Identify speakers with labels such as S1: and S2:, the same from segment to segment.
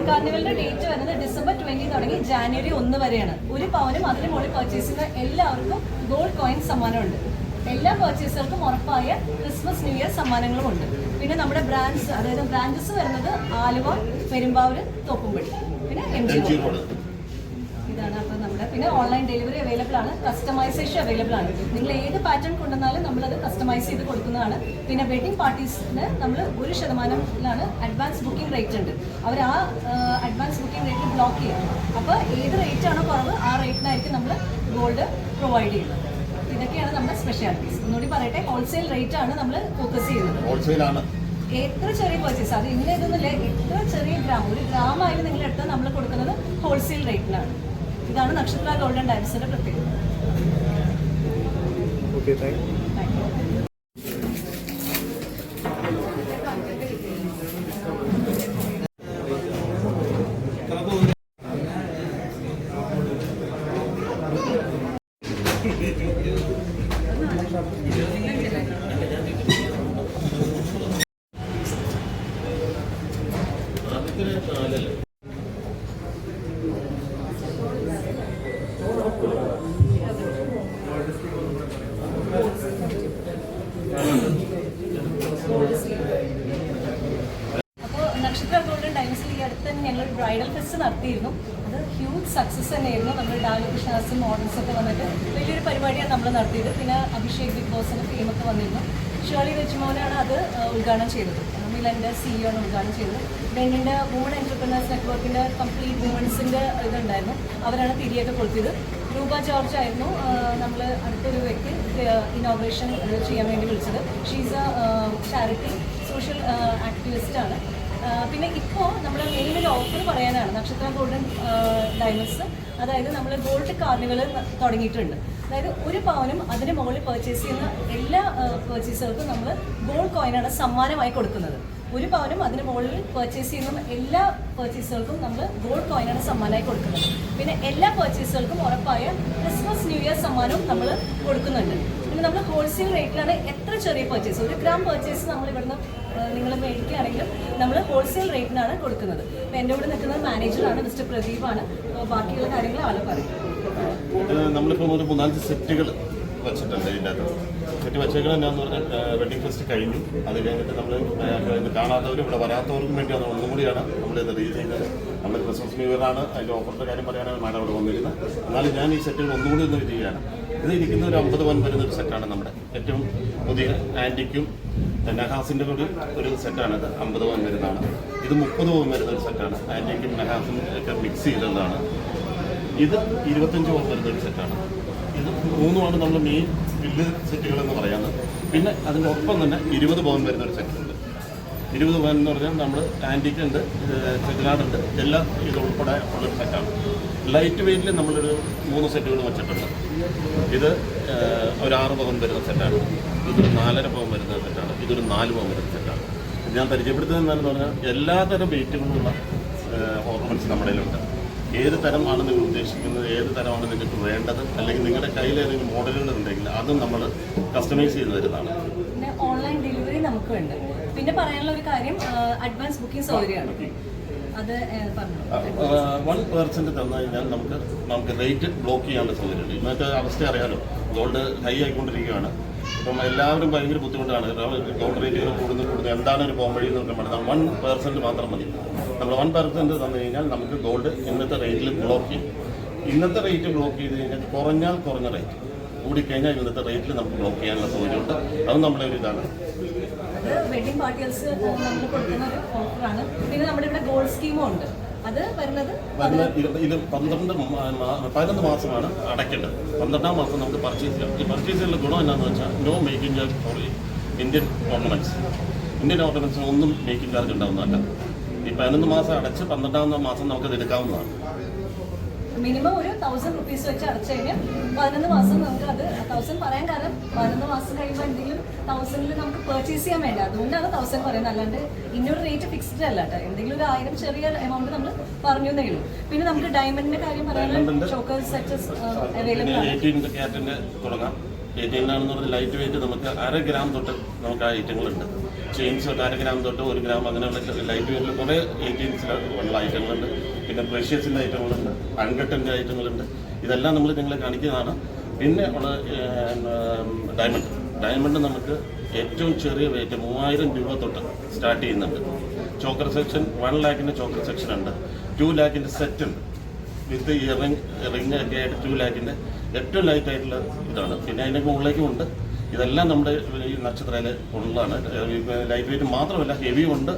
S1: കാർണിവലിന്റെ date വരുന്നത് December 20 തുടങ്ങി January 1 വരെയാണ്. ഒരു പവനും അതിന് മുകളിൽ പർച്ചേസ് ചെയ്യുന്ന എല്ലാവർക്കും ഗോൾഡ് കോയിൻ സമ്മാനമുണ്ട്. എല്ലാ പർച്ചേസർക്കും ഉറപ്പായ ക്രിസ്മസ് ന്യൂ ഇയർ സമ്മാനങ്ങളും ഉണ്ട്. പിന്നെ നമ്മുടെ ബ്രാഞ്ച്, അതായത് ബ്രാഞ്ചസ് വരുന്നത് ആലുവ, പെരുമ്പാവൂർ, തോപ്പുംപടി, പിന്നെ MG റോഡ്. ഇതാണ് അപ്പം നമ്മുടെ. പിന്നെ ഓൺലൈൻ ഡെലിവറി അവൈലബിൾ ആണ്, കസ്റ്റമൈസേഷൻ അവൈലബിൾ ആണ്. നിങ്ങൾ ഏത് പാറ്റേൺ കൊണ്ടുവന്നാലും നമ്മളത് കസ്റ്റമൈസ് ചെയ്ത് കൊടുക്കുന്നതാണ്. പിന്നെ വെഡിങ് പാർട്ടീസിന് നമ്മൾ 1% അഡ്വാൻസ് ബുക്കിംഗ് റേറ്റ് ഉണ്ട്. അവർ ആ അഡ്വാൻസ് ബുക്കിംഗ് റേറ്റ് ബ്ലോക്ക് ചെയ്യും. അപ്പോൾ ഏത് റേറ്റ് ആണോ കുറവ് ആ റേറ്റിനായിരിക്കും നമ്മൾ ഗോൾഡ് പ്രൊവൈഡ് ചെയ്യുന്നത്. ഇതൊക്കെയാണ് നമ്മുടെ സ്പെഷ്യാലിറ്റീസ്. ഒന്നുകൂടി പറയട്ടെ, ഹോൾസെയിൽ റേറ്റ് ആണ് നമ്മൾ ഫോക്കസ് ചെയ്യുന്നത്. എത്ര ചെറിയ പർച്ചേസ്, അത് ഇന്ന ഇതൊന്നുമില്ല, എത്ര ചെറിയ ഗ്രാം, ഒരു ഗ്രാം ആയാലും നിങ്ങൾ എടുത്താൽ നമ്മൾ കൊടുക്കുന്നത് ഹോൾസെയിൽ റേറ്റിനാണ്. ഇതാണ് നക്ഷത്ര ഗോൾഡ് ആൻഡ് ഡയമണ്ട്സിന്റെ പ്രത്യേകത. അപ്പോൾ നക്ഷത്ര ഗോൾഡ് ആൻഡ് ഡയമണ്ട്സിൽ ഈ അടുത്ത് തന്നെ ഞങ്ങൾ ബ്രൈഡൽ ഫെസ്റ്റ് നടത്തിയിരുന്നു. അത് ഹ്യൂജ് സക്സസ് തന്നെയായിരുന്നു. നമ്മൾ ഡാലി കൃഷ്ണാസും മോഡൽസ് ഒക്കെ വന്നിട്ട് വലിയൊരു പരിപാടിയാണ് നമ്മൾ നടത്തിയത്. പിന്നെ അഭിഷേക് ബിഗ് ബോസിൻ്റെ ടീമൊക്കെ വന്നിരുന്നു. ഷേർലി റെജ്മോനാണ് അത് ഉദ്ഘാടനം ചെയ്തത്. മിലൻ്റെ CEO ആണ് ഉദ്ഘാടനം ചെയ്തത്. ഡെന്നിൻ്റെ വുമൺ എൻ്റർപ്രനേഴ്സ് നെറ്റ്വർക്കിൻ്റെ കംപ്ലീറ്റ് വുമൺസിൻ്റെ ഇതുണ്ടായിരുന്നു. അവരാണ് തിരിയൊക്കെ കൊളുത്തിയത്. രൂപ ജോർജ് ആയിരുന്നു നമ്മൾ അടുത്തൊരു വ്യക്തി ഇനോഗ്രേഷൻ ചെയ്യാൻ വേണ്ടി വിളിച്ചത്. ഷീസ് എ ചാരിറ്റി സോഷ്യൽ ആക്ടിവിസ്റ്റാണ്. പിന്നെ ഇപ്പോൾ നമ്മൾ മെയിനൊരു ഓഫർ പറയാനാണ് നക്ഷത്ര ഗോൾഡൻ ഡയമണ്ട്സ്. അതായത് നമ്മൾ ഗോൾഡ് കാർണിവൽ തുടങ്ങിയിട്ടുണ്ട്. അതായത് ഒരു പവനും അതിന് മുകളിൽ പർച്ചേസ് ചെയ്യുന്ന എല്ലാ പർച്ചേസർക്കും നമ്മൾ ഗോൾഡ് കോയിനാണ് സമ്മാനമായി കൊടുക്കുന്നത്. ഒരു പവനും അതിന് മുകളിൽ പർച്ചേസ് ചെയ്യുന്ന എല്ലാ പർച്ചേസുകൾക്കും നമ്മൾ ഗോൾഡ് കോയിനാണ് സമ്മാനമായി കൊടുക്കുന്നത്. പിന്നെ എല്ലാ പർച്ചേസുകൾക്കും ഉറപ്പായ ക്രിസ്മസ് ന്യൂ ഇയർ സമ്മാനവും നമ്മൾ കൊടുക്കുന്നുണ്ട്. പിന്നെ നമ്മൾ ഹോൾസെയിൽ റേറ്റിലാണ് എത്ര ചെറിയ പർച്ചേസ്, 1 ഗ്രാം പർച്ചേസ് നമ്മൾ ഇവിടുന്ന് നിങ്ങൾ മേടിക്കുകയാണെങ്കിലും നമ്മൾ ഹോൾസെയിൽ റേറ്റിനാണ് കൊടുക്കുന്നത്. അപ്പോൾ എൻ്റെ കൂടെ നിൽക്കുന്നത് മാനേജറാണ്, മിസ്റ്റർ പ്രദീപാണ്. ബാക്കിയുള്ള കാര്യങ്ങൾ ആൾ പറയും.
S2: നമ്മളിപ്പോൾ ഒരു 3-4 സെറ്റുകൾ വെച്ചിട്ടുണ്ട്. ഇതിൻ്റെ അകത്ത് സെറ്റ് വെച്ചേക്കണം എന്നാന്ന് പറഞ്ഞാൽ വെഡിങ് ഫെസ്റ്റ് കഴിഞ്ഞു. അത് കഴിഞ്ഞിട്ട് നമ്മൾ കാണാത്തവരും ഇവിടെ വരാത്തവർക്കും വേണ്ടി അത് ഒന്നും കൂടിയാണ് നമ്മളിത് റീച്ച് ചെയ്തത്. നമ്മൾ ക്രിസ്മസ് ന്യൂ ഇയറാണ്, അതിൻ്റെ ഓഫറിൻ്റെ കാര്യം പറയാനാണ് മാഡം അവിടെ വന്നിരുന്നത്. എന്നാലും ഞാൻ ഈ സെറ്റുകൾ ഒന്നുകൂടി ഒന്ന് ചെയ്യുകയാണ്. ഇത് ഇരിക്കുന്ന ഒരു 50 പവൻ വരുന്നൊരു സെറ്റാണ് നമ്മുടെ ഏറ്റവും പുതിയ ആൻറ്റിക്കും നഹാസിൻ്റെ കൂടി ഒരു സെറ്റാണിത്. 50 പവൻ വരുന്നതാണ്. ഇത് 30 പവൻ വരുന്നൊരു സെറ്റാണ്. ആൻറ്റിക്കും നഹാസും ഒക്കെ മിക്സ് ചെയ്തതാണ്. ഇത് 25 പവൻ വരുന്നൊരു സെറ്റാണ്. ഇത് 3 നമ്മൾ മെയിൻ വലിയ സെറ്റുകളെന്ന് പറയുന്നത്. പിന്നെ അതിൻ്റെ ഒപ്പം തന്നെ 20 പവൻ വരുന്നൊരു സെറ്റുണ്ട്. 20 പവൻ എന്ന് പറഞ്ഞാൽ നമ്മൾ ആൻറ്റിക്ക് ഉണ്ട്, ചെറുനാടുണ്ട്, എല്ലാം ഇത് ഉൾപ്പെടെ ഉള്ളൊരു സെറ്റാണ്. ലൈറ്റ് വെയിറ്റിൽ നമ്മളൊരു 3 സെറ്റുകൾ വെച്ചിട്ടുണ്ട്. ഇത് ഒരു 6 പവൻ വരുന്ന സെറ്റാണ്. ഇതൊരു 4.5 പവൻ വരുന്ന സെറ്റാണ്. ഇതൊരു 4 പവൻ വരുന്ന സെറ്റാണ്. ഞാൻ പരിചയപ്പെടുത്തുന്നത് എന്താണെന്ന് പറഞ്ഞാൽ എല്ലാതരം വെയിറ്റുകളുള്ള ഓർണമെൻറ്റ്സ് നമ്മുടെ കയ്യിലുണ്ട്. ഏത് തരമാണ് നിങ്ങൾ ഉദ്ദേശിക്കുന്നത്, ഏത് തരമാണ് നിങ്ങൾക്ക് വേണ്ടത്, അല്ലെങ്കിൽ നിങ്ങളുടെ കയ്യിൽ ഏതെങ്കിലും മോഡലുകൾ ഉണ്ടെങ്കിൽ അതും നമ്മൾ കസ്റ്റമൈസ് ചെയ്ത് തരുന്നതാണ്.
S1: പിന്നെ ഓൺലൈൻ ഡെലിവറി നമുക്കുണ്ട്. പിന്നെ പറയാനുള്ള ഒരു കാര്യം, അഡ്വാൻസ് ബുക്കിംഗ് സൗകര്യമാണ്. അത്
S2: 1% തന്നു കഴിഞ്ഞാൽ നമുക്ക് റേറ്റ് ബ്ലോക്ക് ചെയ്യാനുള്ള സൗകര്യമുണ്ട്. ഇന്നത്തെ അവസ്ഥ അറിയാലോ, ഗോൾഡ് ഹൈ ആയിക്കൊണ്ടിരിക്കുകയാണ്. ഇപ്പം എല്ലാവരും ഭയങ്കര ബുദ്ധിമുട്ടാണ്. ഗോൾഡ് റേറ്റുകൾ കൂടുന്നു. എന്താണ് ഒരു പോംവഴി എന്ന് പറഞ്ഞാൽ നമ്മൾ 1% മാത്രം മതി. നമ്മൾ 1% തന്നു കഴിഞ്ഞാൽ നമുക്ക് ഗോൾഡ് ഇന്നത്തെ റേറ്റിൽ ബ്ലോക്ക് ചെയ്യും. ഇന്നത്തെ റേറ്റ് ബ്ലോക്ക് ചെയ്ത് കഴിഞ്ഞാൽ കുറഞ്ഞ റേറ്റ് കൂടിക്കഴിഞ്ഞാൽ ഇന്നത്തെ റേറ്റിൽ നമുക്ക് ബ്ലോക്ക് ചെയ്യാനുള്ള സൗകര്യമുണ്ട്. അത് നമ്മുടെ ഒരു ഇതാണ്.
S1: അത് വെഡിങ് പാർട്ടികൾസ് നമ്മൾ കൊടുക്കുന്ന ഒരു ഓഫറാണ്. പിന്നെ നമ്മുടെ ഇവിടെ ഗോൾഡ് സ്കീമും ഉണ്ട്. അത് വരുന്നത്
S2: ഇത് 11 മാസമാണ് അടയ്ക്കേണ്ടത്. 12ാം മാസം നമുക്ക് പർച്ചേസ് ചെയ്യാം. ഈ പർച്ചേസ് ചെയ്യുന്ന ഗുണം എന്താണെന്ന് വെച്ചാൽ no making charge for Indian ornaments. Indian ഓർണമെന്റ്സിന് ഒന്നും മേക്കിംഗ് ചാർജ് ഉണ്ടാവുന്നതല്ല. ഈ 11 മാസം അടച്ച് 12ാം മാസം നമുക്കത് എടുക്കാവുന്നതാണ്.
S1: മിനിമം ഒരു 1000 റുപ്പീസ് വെച്ച് അടച്ചു കഴിഞ്ഞാൽ 11 മാസം നമുക്ക് അത് 1000 പറയാൻ കാരണം 11 മാസം കഴിയുമ്പോൾ എന്തെങ്കിലും 1000ൽ നമുക്ക് പർച്ചേസ് ചെയ്യാൻ വേണ്ട, അതുകൊണ്ടാണ് 1000 പറയുന്നത്. അല്ലാണ്ട് ഇന്നൊരു റേറ്റ് ഫിക്സ്ഡ് അല്ല കേട്ടോ. എന്തെങ്കിലും ഒരു 1000 ചെറിയ എമൗണ്ട് നമ്മൾ പറഞ്ഞു എന്നേ ഉള്ളൂ. പിന്നെ നമുക്ക് ഡയമണ്ടിന്റെ കാര്യം പറയാനുള്ള ചോക്കേഴ്സ് സെറ്റ്സ് അവൈലബിൾ ആണ്.
S2: 18 ക്യാരറ്റിന്റെ തുടങ്ങാം. 18 പറഞ്ഞാൽ ലൈറ്റ് വെയിറ്റ് നമുക്ക് 1/2 ഗ്രാം തൊട്ട് നമുക്ക് ആ ഐറ്റങ്ങളുണ്ട്. ചെയിൻസ് തൊട്ട് 1/2 ഗ്രാം തൊട്ട് 1 ഗ്രാം അങ്ങനെയുള്ള ലൈറ്റ് വെയിറ്റിൽ കുറേ 18 ഐറ്റങ്ങളുണ്ട്. പിന്നെ പ്രഷ്യസിൻ്റെ ഐറ്റങ്ങളുണ്ട്, അൺകട്ടിൻ്റെ ഐറ്റങ്ങളുണ്ട്. ഇതെല്ലാം നമ്മൾ നിങ്ങളെ കാണിക്കുന്നതാണ്. പിന്നെ ഉള്ളത് ഡയമണ്ട് നമുക്ക് ഏറ്റവും ചെറിയ റേറ്റ് 3000 രൂപ തൊട്ട് സ്റ്റാർട്ട് ചെയ്യുന്നുണ്ട്. ചോക്കർ സെക്ഷൻ 1 ലാഖിൻ്റെ ചോക്കർ സെക്ഷൻ ഉണ്ട്. 2 ലാഖിൻ്റെ സെറ്റ് ഉണ്ട്. വിത്ത് റിങ് ഒക്കെ ആയിട്ട് 2 ലാഖിൻ്റെ ഏറ്റവും ലൈറ്റ് ആയിട്ടുള്ള ഇതാണ്. പിന്നെ അതിൻ്റെ മുകളിലേക്കും ഉണ്ട്. ഇതെല്ലാം നമ്മുടെ ഈ നക്ഷത്രയിൽ ഉള്ളതാണ്. ലൈറ്റ് വെയിറ്റ് മാത്രമല്ല, ഹെവി ഉണ്ട്,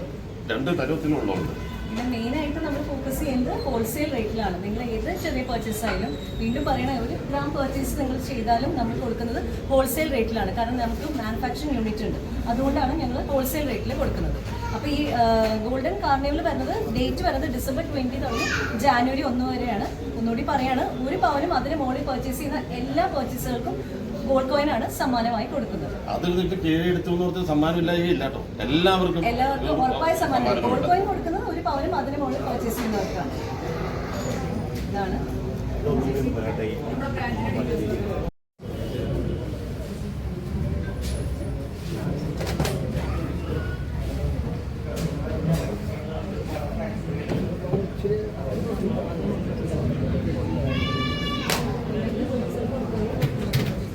S2: 2 തരത്തിലുള്ളതുണ്ട്.
S1: പിന്നെ മെയിനായിട്ട് നമ്മൾ ഫോക്കസ് ചെയ്യുന്നത് ഹോൾസെയിൽ റേറ്റിലാണ്. നിങ്ങൾ ഏത് ചെറിയ പർച്ചേസ് ആയാലും, വീണ്ടും പറയണ 1 ഗ്രാം പർച്ചേസ് നിങ്ങൾ ചെയ്താലും നമ്മൾ കൊടുക്കുന്നത് ഹോൾസെയിൽ റേറ്റിലാണ്. കാരണം നമുക്ക് മാനുഫാക്ചറിങ് യൂണിറ്റ് ഉണ്ട്, അതുകൊണ്ടാണ് ഞങ്ങൾ ഹോൾസെയിൽ റേറ്റിൽ കൊടുക്കുന്നത്. അപ്പോൾ ഈ ഗോൾഡൻ കാർണിവൽ വരുന്നത് ഡേറ്റ് വരുന്നത് December 20 തുടങ്ങി January 1 വരെയാണ്. ഒന്നുകൂടി പറയാണ്, 1 പവനും അതിന് മുകളിൽ പർച്ചേസ് ചെയ്യുന്ന എല്ലാ പർച്ചേസുകൾക്കും ഗോൾഡ് കോയിൻ ആണ് സമ്മാനമായി കൊടുക്കുന്നത്.
S2: അത് എടുത്തു സമ്മാനമില്ല കേട്ടോ, എല്ലാവർക്കും
S1: ഉറപ്പായ സമ്മാനം. ഗോൾഡ് കോയിൻ കൊടുക്കുന്നത് 1 പവനും അതിന് മുകളിൽ പർച്ചേസ് ചെയ്യുന്നവർക്കാണ്. ഇതാണ്